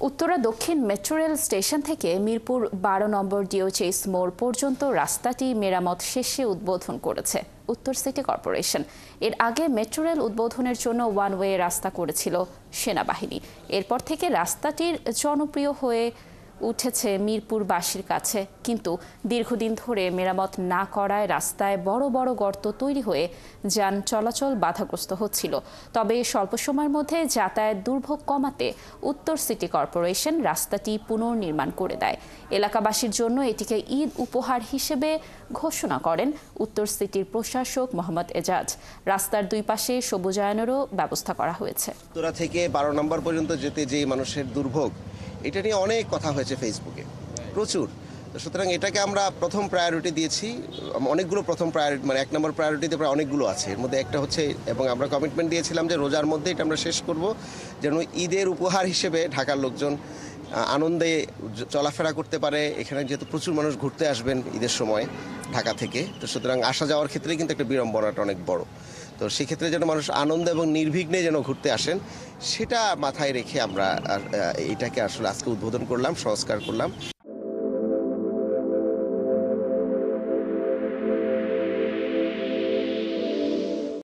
উত্তরা দক্ষিণ metro rail station থেকে মিরপুর ১২ নম্বর ডিওচেস মোড় পর্যন্ত রাস্তাটি মেরামত শেষে উদ্বোধন করেছে উত্তর সিটি কর্পোরেশন। এর আগে মেট্রো রেল উদ্বোধনের জন্য ওয়ান ওয়ে রাস্তা করেছিল সেনাবাহিনী। এরপর থেকে রাস্তাটির জনপ্রিয় হয়ে উঠেছে মিরপুরবাসীর কাছে, কিন্তু দীর্ঘদিন ধরে মেরামত না করায় রাস্তায় বড় বড় গর্ত তৈরি হয়ে যান চলাচল বাধাগ্রস্ত হচ্ছিল। তবে স্বল্প সময়ের মধ্যে যাতায়াত দুর্ভোগ কমাতে উত্তর সিটি কর্পোরেশন রাস্তাটি পুনর্নির্মাণ করে দেয়। এলাকাবাসীর জন্য এটিকে ঈদ উপহার হিসেবে ঘোষণা করেন উত্তর সিটির প্রশাসক মোহাম্মদ এজাজ। রাস্তার দুই পাশে সবুজায়নেরও ব্যবস্থা করা হয়েছে। উত্তরা থেকে ১২ নম্বর পর্যন্ত যেতে যে মানুষের দুর্ভোগ, এটা নিয়ে অনেক কথা হয়েছে ফেসবুকে, প্রচুর। সুতরাং এটাকে আমরা প্রথম প্রায়োরিটি দিয়েছি। অনেকগুলো প্রথম প্রায়োরিটি, মানে ১ নম্বর প্রায়োরিটিতে প্রায় অনেকগুলো আছে। এর মধ্যে একটা হচ্ছে, এবং আমরা কমিটমেন্ট দিয়েছিলাম যে রোজার মধ্যে এটা আমরা শেষ করব, যেন ঈদের উপহার হিসেবে ঢাকার লোকজন আনন্দে চলাফেরা করতে পারে। এখানে যেহেতু প্রচুর মানুষ ঘুরতে আসবেন ঈদের সময় ঢাকা থেকে, তো সুতরাং আসা যাওয়ার ক্ষেত্রে কিন্তু একটা বিড়ম্বনাটা অনেক বড়। তো সেক্ষেত্রে যেন মানুষ আনন্দ এবং নির্বিঘ্নে যেন ঘুরতে আসেন, সেটা মাথায় রেখে আমরা এটাকে আসলে আজকে উদ্বোধন করলাম, সংস্কার করলাম।